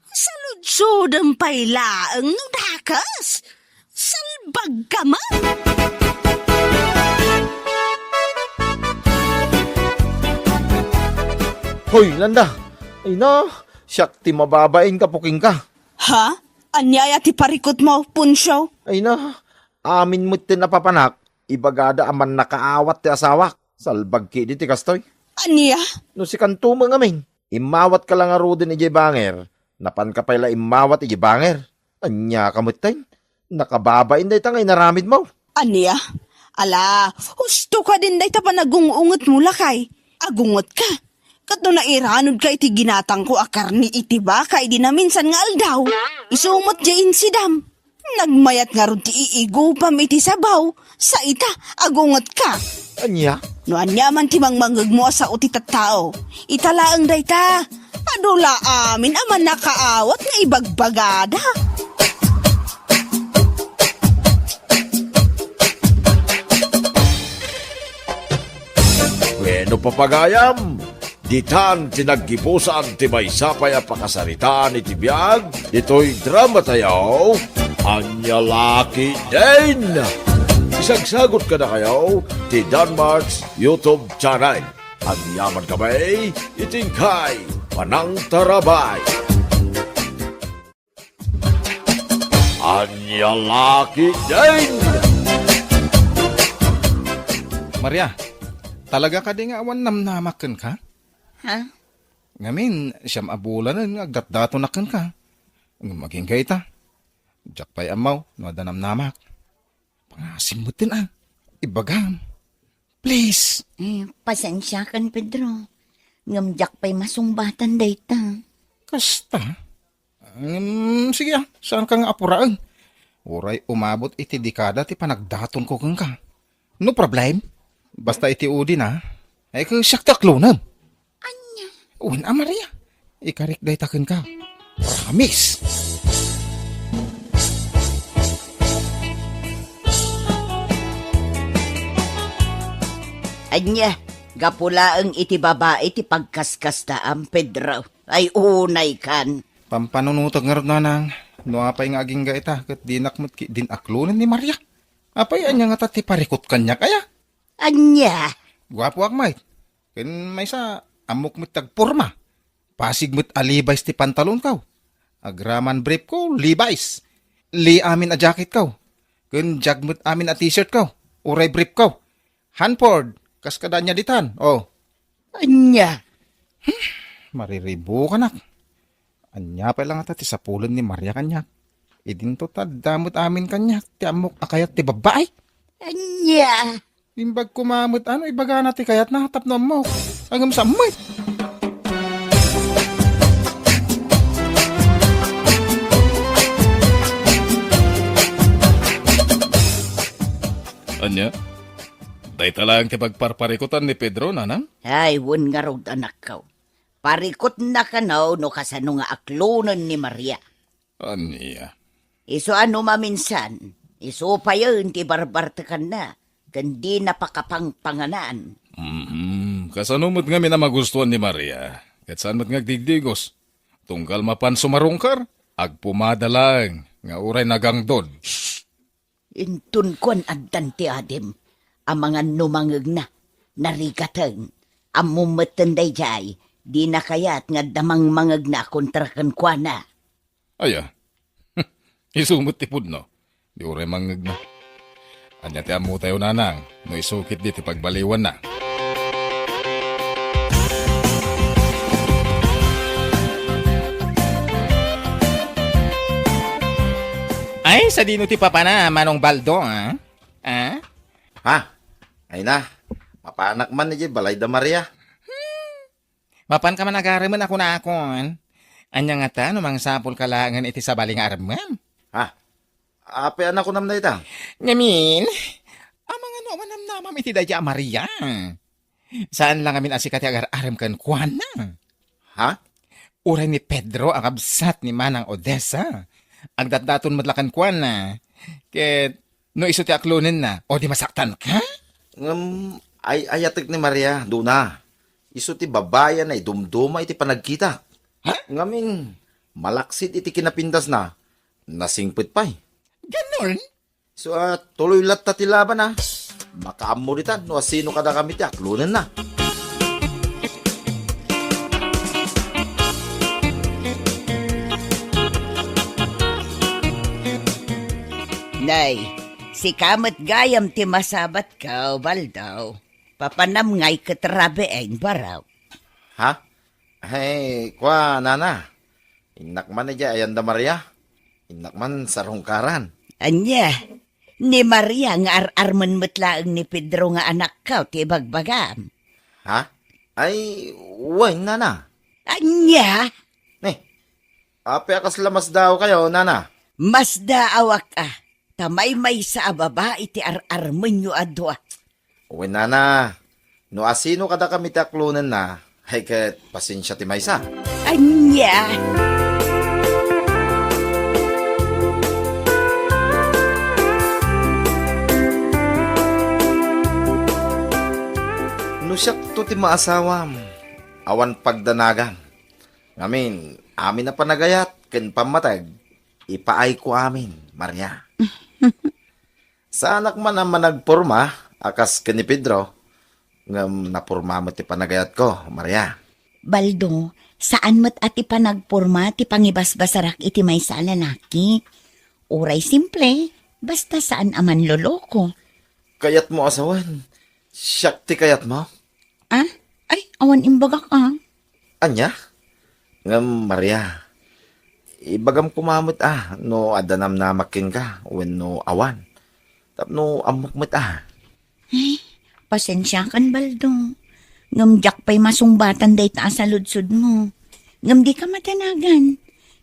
saludsod ang pailaang no dakas. Salbag ka man. Hoy, landa. Ay na, siyak ti mababain ka puking ka. Ha? Anyaya ti parikot mo, punsyo? Ay na, amin mo ti napapanak. Ibagada aman nakaawat ti asawak. Salbag ki di ti kastoy. Aniya? No si kanto mo ngamin. Imawat ka lang aro din iji banger. Napan ka pala imawat iji banger. Anya kamutin. Nakababain day tangay naramid mo. Aniya? Ala, husto ka din day pa nagungungot mo lakay. Agungot ka. Kato na iranod ka iti ginatang ko akar ni iti baka di na minsan nga aldaw. Isumot jain si Dam. Nagmayat nga ron ti iigo pam iti sabaw. Sa ita, agungot ka. Anya? No anya man ti mangmanggag mo sa uti tattao. Italaang day ta. Adula amin aman nakaawat nga ibagbagada. Bueno, papagayam, Ditan tinaggibusan ti maysapay a pakasaritaan iti biag, dito'y drama tayo, Anya Laki Din! Isagsagot ka na kayo, ti Danmarks YouTube channel. Ang yaman kamay, itingkay, Panang Tarabay. Anya Laki Din! Maria, talaga ka di nga awan namnamakan ka? Ha? Ngamin, siyam abulan nga agdatdato nakan ka. Maging kaita. Diyak pa'y amaw, no namnamak. Pangasim mo din Ibagam. Please. Pasensya kan, Pedro. Ngamjak pa'y masumbatan dayta. Kasta. Sige saan ka nga apuraan? Uray umabot iti dekada ti panagdaton ko kang ka. No problem. Basta iti udi na, ay ka siyak taklonam. Anya? Uwan Maria. Ikarik day taken ka. Promise. Anya, gapulaang iti babae ti pagkaskastaan, Pedro. Ay unay kan. Pampanunutag nga rin nang, no apay nga aging gaita, kat dinakmat din aklunan ni Maria. Apay anya nga tati parikot kanya kaya. Anya? Gwapo akmay. Ken may sa amok mit tagporma. Pasig mit alibay ti pantalon kaw. Agraman brief ko, Levi's. Li amin a jacket kaw. Ken jagmut amin a t-shirt kaw. Uray brief kaw. Hanford, kaskada niya ditan. Oh, Anya? mariribo ka nak. Anya pa lang ata ti sapulan ni Maria kanya. Idin to damot amin kanya. Ti amok akayat ti babae. Anya? Imbag kumamot ibaga na ti kayat na hatap na mo. Agam sa may. Anya? Day talang ti pagparparikutan ni Pedro, nanang? Ay, wun nga raw anak kaw. Parikot na ka no kasano nga aklonan ni Maria. Anya? Iso ano maminsan, iso pa yun ti barbartakan na, kandi napakapangpanganan. Kasanumot nga minamagustuhan ni Maria. Kat saan mo't ngagdigdigos. Tunggal mapan sumarungkar, agpumadalang, nga uray nagangdod. Intun kon addan ti adem, ang mga numangag na, narigatan, ang mumatan jay, di na kayat nga damang mangag na kontra kwa na. Aya, isumot tipod no. Di uray mangag na. Anya ti amu tayo nanang, no isukit di ti pagbaliwan na. Ay, sa dino ti papa na, Manong Baldo, ha? Ha? Ha? Ay na, mapanak man ni balay da Maria. Mapan ka man nagaraman ako na akon. Anya nga ta, no mga sapol kalangan iti sa baling araman. Ha? Ape anak ko nam na itang. Ngamin, amang ano manam namam iti daya Maria. Saan lang amin asikat agar-aram kan kuana? Ha? Uray ni Pedro ang absat ni Manang Odessa. Agdatdaton madlakan kuana. Ket, no iso ti aklunin na, o di masaktan ka? Ay ayatik ni Maria, do na. Isu ti babayan ay dumduma iti panagkita. Ha? Ngamin, malaksit iti kinapindas na. Nasingpit pa'y. Ganon? So, tuloy lat ta ti laban na. Makaamuritan, no sino kada kami ti aklunin na. Nay, si kamat gayam ti masabat ka, Baldaw. Papanam ngay katrabe ay baraw. Ha? Hey, kwa nana. Inak man na ayan da Maria. Inak man sarungkaran. Anya, ni Maria nga ar-arman matlaang ni Pedro nga anak ka, ti bagbagam. Ha? Ay, why nana? Anya, Ape akas lamas daw kayo, nana. mas daawak tamay may sa ababa iti ar-arman nyo adwa. Uy, nana. No asino kada kami ti aklunin na. Ay, ket pasensya ti maysa. Anya, No siya to ti maasawam. awan pagdanagan. Ngamin, amin na panagayat, ken pamatag, ipaay ko amin, Maria. Sa anak man ang managporma, akas ken ni Pedro, ngam napurma mo ti panagayat ko, Maria. Baldo, saan mo't ati pa nagporma ti pangibasbasarak iti may sa lalaki? Uray simple, basta saan aman loloko. Kayat mo asawan, siyak ti kayat mo. Ah? Ay, awan imbaga ka. Anya? Ngam, Maria, ibagam kumamot no adanam na makin ka, when no awan. Tapno amukmot Pasensya kan, Baldo. Ngamjak pa'y masungbatan day ta sa ludsud mo. Ngam di ka matanagan.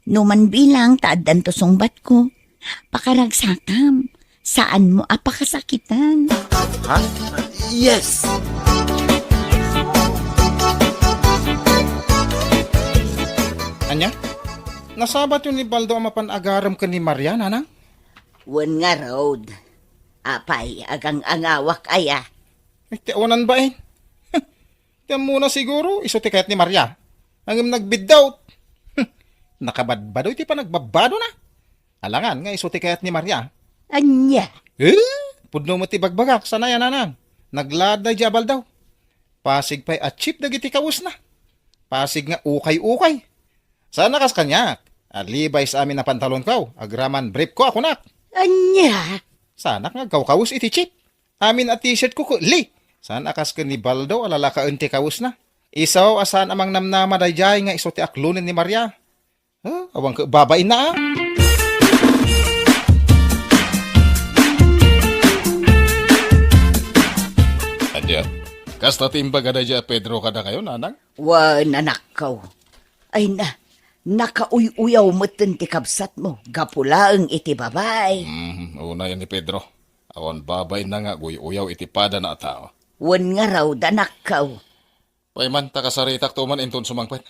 Numan bilang taadan to sungbat ko. Pakaragsakam. Saan mo apakasakitan? Ha? Yes! Anya? Nasabat yun ni Baldo ang mapanagaram ka ni Maria, nanang? Wan nga road. Apay, agang angawak aya. Ay, tiawanan ba eh? Tiyan muna siguro, iso ti kayat ni Maria. Ang nagbiddaw. Nakabadbado, iti pa nagbabado na. Alangan nga, iso ti kayat ni Maria. Anya? Pudno mo ti bagbagak, sana yan nanang. Nagladay jabal daw. Pasig pa'y achieve dagiti kaus na. Pasig nga ukay-ukay. Sana kas kanyak. Alibay sa amin na pantalon ko. Agraman brief ko ako nak. Anya? Sana nga kaw-kaus iti chip. Amin at t-shirt ko li. Sana kas ka ni Baldo alalakaon ti kaus na. Isaw asan amang namnama dayjay nga iso ti aklunin ni Maria. Awang ka babain na Adya, kasta timbaga dayjay Pedro kada kayo, nanang? Wan anak ko. Ay na, nakauy-uyaw mo ti kabsat mo. Gapulaang iti babay. Una yan ni Pedro. Awan babay na nga uyaw iti pada na tao. Wan nga raw danak ko. Payman takasaritak tuman inton sumangpet.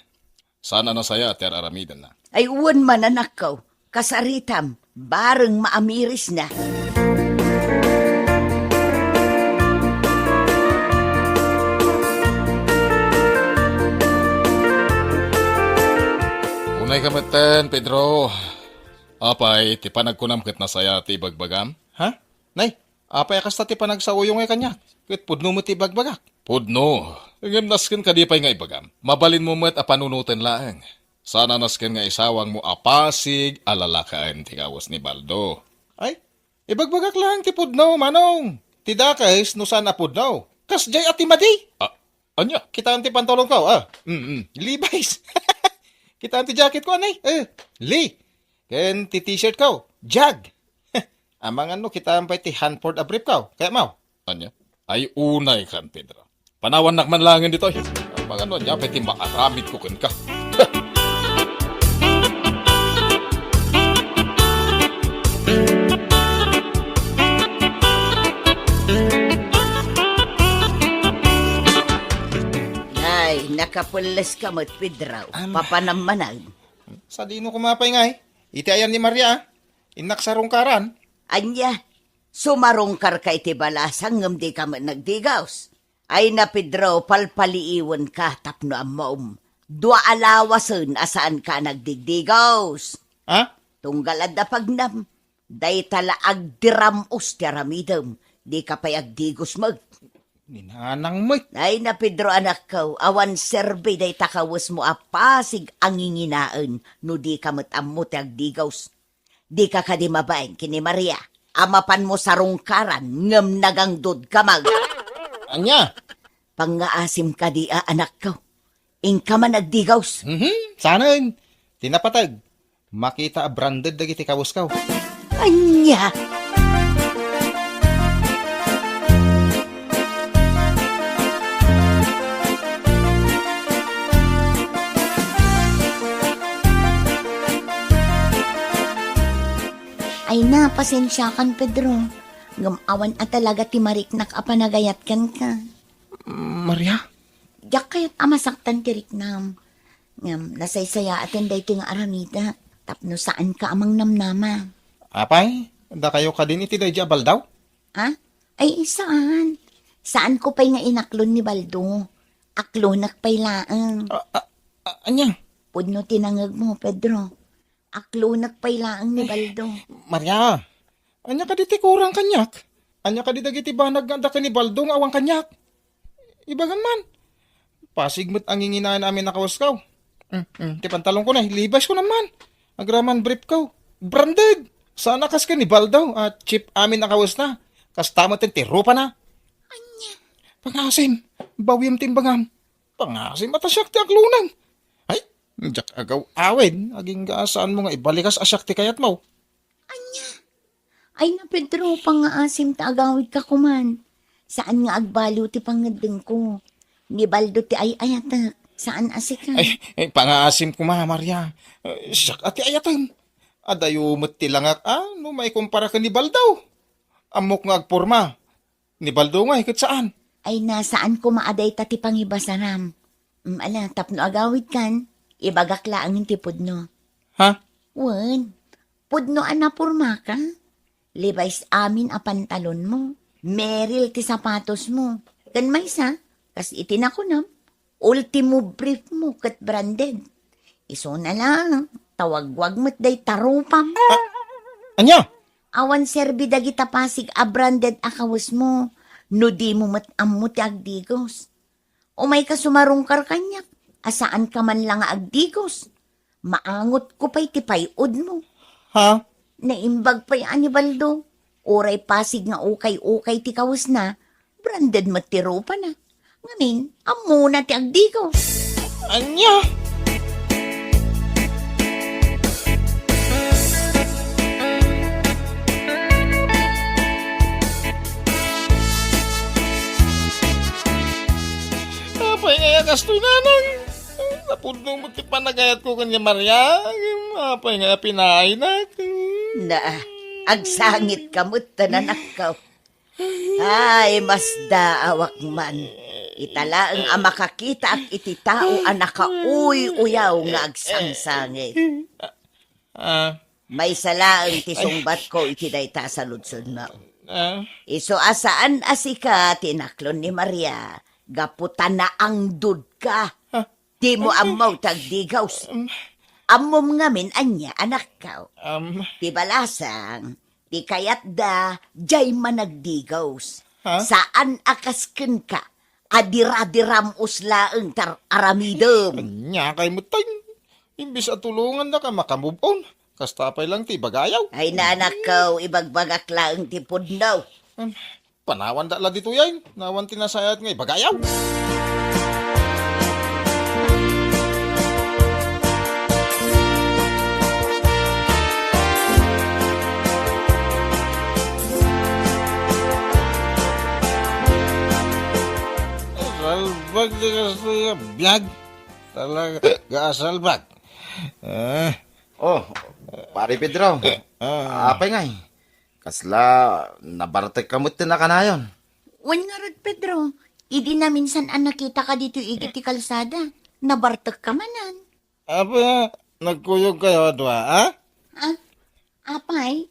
Sana na saya at aramidan na. Ay wan man anak ko. Kasaritam, bareng maamiris na. Unay kamatan, Pedro. Apay, ti panagkunam ket na saya ti bagbagam. Ha? Nay, apay akas ti panagsauyong ay kanya. Ket pudno mo ti bagbagak. Pudno. Ngem nasken kadipay nga ibagam. Mabalin mo met a panunutan laeng. Sana nasken nga isawang mo apasig alalakaan ti kawas ni Baldo. Ay, ibagbagak lang ti pudno, manong. Ti dakais no sana pudno. Kas jay ati madi. Anya, kita ti pantalon ko, Levi's. Kita ti jacket ko, anay. Lee. Ken ti t-shirt ko, Jag. Amang ano, kita ang ti Hanford a brief ko. Kaya mau. Anya? Ay unay kan, Pedro. Panawan nakman langin dito. Amang ano, niya ti maaramid ko kan ka. Ay, nakapulas ka mo't Pedro. Papanamanan. Sa dino kumapay nga Iti ayan ni Maria. Inak sa rungkaran. Anya, sumarungkar ka iti balasang ngam di ka man nagdigaws. Ay na Pedro, palpaliiwan ka tapno ang maum. Dua alawasan asaan ka nagdigdigaws. Ha? Tunggalad na pagnam. Day tala agdiramos ti aramidam. Di ka pa'y agdigos mag. Ninanang mo. Ay na Pedro anak ko, awan serbe day takawas mo apasig ang inginaan no di ka matammo ti agdigaws. Di ka kadi mabain kini Maria. Amapan mo sa rungkaran ngem nagangdod ka mag. Anya? Pangaasim ka di anak ko. Ingka man agdigaws. Sana tinapatag. Makita a branded dagiti kawas ka. Anya! Ay na, pasensya kan, Pedro. Ngamawan at talaga ti mariknak a panagayat kan ka. Maria? Yak kayat amasaktan ti riknam. Ngam, nasaysaya atin day ti nga aramida. Tapno saan ka amang namnama. Apay? Da kayo ka din iti dayja Baldaw? Ha? Ay, saan? Saan ko pa'y nga inaklon ni Baldo? Aklunak pailaang. Anya? Pudno tinangag mo, Pedro. Aklunak pailaang ni Baldo. Maria, anya ka diti kurang kanyak. Anya ka di dagiti banag nga ka ni Baldo nga awang kanyak. Ibagan man. Pasigmat ang inginaan namin nakawaskaw. Ti pantalon ko na, libas ko naman. Agraman brief ko. Branded. Sana kas ka ni Baldo at chip amin nakawas na. Kas tama ti rupa na. Anya? Pangasim. Bawim timbangam. Pangasim atasyak ti aklunan. Ay, jak agaw awin. Aging gaasaan mo nga ibalikas asyak ti kayat mo. Ay na, Pedro, pangaasim ta agawid ka kuman. Saan nga agbalo ti pangadeng ko? Ni Baldo ti ay ayatak. Saan asika? Ay, pangaasim ko Maria. Siyak ati ayatan. Adayumot ti langak, no may kumpara ka ni Baldaw. Amok nga agporma. Ni Baldaw nga, hikit saan? Ay nasaan ko maaday ta ti pangibasaram. Ala, tapno agawid kan. Ibagakla ang ti pudno. Ha? Wan, pudno anapurma ka. Levi's amin a pantalon mo. Meril ti sapatos mo. Kan may sa, kas itinakunam. Ultimo brief mo kat branded. Iso na lang, tawagwag mo't day tarupam. Anya? Awan serbi dagita pasig a branded akawas mo. No di mo mat ammo ti agdigos. O may kasumarungkar kanyak, asaan ka man lang nga agdigos. Maangot ko pa'y ti payod mo. Ha? Naimbag pa'y ani Baldo. Oray pasig nga ukay-ukay ti kawas na, branded matiro pa na. Ngamin, amo na ti agdigos. Anya? Apay nga kastoy nanang. Napundong mo ti panagayat ko kanya Maria. Apay nga pinaay na. Na, agsangit kamot tananak ka. Ay, mas daawak man. Itala ang makakita ak iti tao anak ka uyaw nga agsangsangit. May sala ang tisungbat ko iti dayta sa ludsod na. Iso asaan asika tinaklon ni Maria. Gaputan na ang dud ka. Di mo amaw tagdigaws. Amom ngamin anya anak ka. Ti balasang, ti kayat da, jay managdigaws. Saan akasken ka? Adira-diram uslaeng tar aramidem. Anya kay mo tayo. Imbis at tulungan na ka makamove on. Kastapay lang ti bagayaw. Ay na anak ko, ibagbagak laeng ti pudnaw. Panawan da la dito yan. Nawan tinasayat nga bagayaw. Salbag di ka biyag. Talaga gaasalbag. Oh, pare Pedro. Apay nga eh. Kasla, nabartek kamot na kanayon. Wan nga rod, Pedro. Idi na minsan ang nakita ka dito igiti kalsada. Nabartek ka manan. Apa, nagkuyog kayo doa, ha? Apay,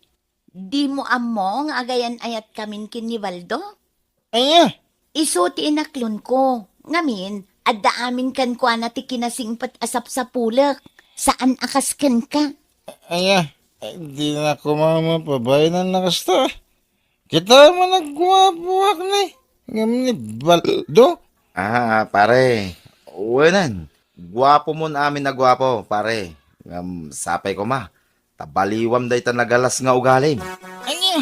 di mo amo nga agayan ayat kamin kin ni Baldo? Anya? Iso ti inaklon ko. Ngamin, adda amin kan kwa na ti kinasingpat asap sa pulak. Saan akasken ka? Anya? Di na ko mamapabayanan na kasta. Kita mo nagwabuak na eh. Ngayon ni Baldo. Pare. Uwanan. Gwapo mo na amin na gwapo, pare. Sapay ko ma. Tabaliwam day ta nagalas nga ugaling. Anya?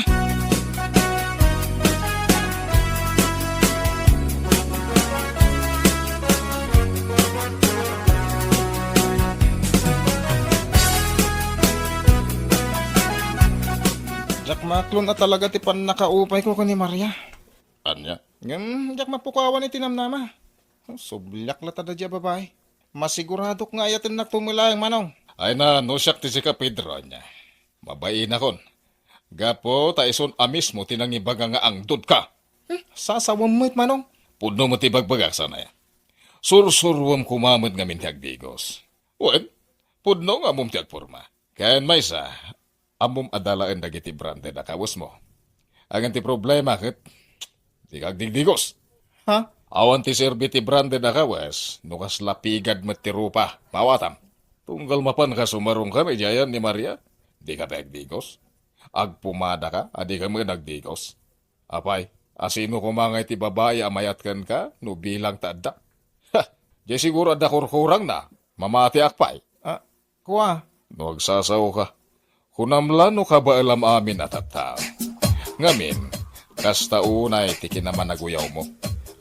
Jak maklon na talaga ti pan nakaupay ko ni Maria. Anya? Jak mapukawan iti namnama. Sublyak la tada dya babae. Masiguradok nga ayatin nagtumulayang manong. Ay na, no siyak ti si ka Pedro niya. Mabayin na kon. Gapo, taison amis mo tinangibaga nga ang dud ka. Sasawam mo it manong. Puno mo ti bagbagak sana ya. Sursurwam kumamad nga mintag digos. Wen, puno nga mong tiyag porma. Kayan may sa, amom adalaan dagiti brande na kawas mo. Ang ti problema kat, di kag digdigos. Ha? Awan ti serbi ti brande na kawas, nukas lapigad met ti rupa. Mawatam, tunggal mapan ka sumarong kami jayan ni Maria. Di ka nagdigos. Agpumada ka, adi ka mga nagdigos. Apay, asino kumangay ti babae amayat kan ka, no bilang taada. Ha, di siguro ada kurkurang na, mamati akpay. Kuha. No agsasaw ka. Kunamlan no ka ba alam amin at at ngamin, kasta unay tiki naman naguyaw mo.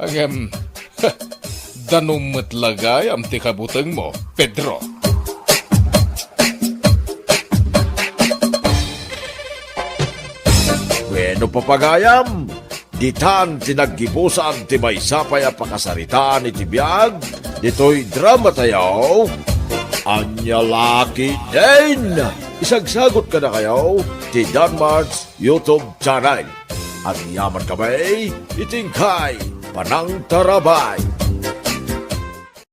Agam, danumot lagay am ti kabuteng mo, Pedro. Bueno papagayam, ditan tinaggibusan ti maysapay a pakasaritaan iti biag, dito'y drama tayaw, Anya Lucky Din! Isagsagot ka na kayo, ti Danmar's YouTube channel. At yaman kamay, itingkay, panang tarabay.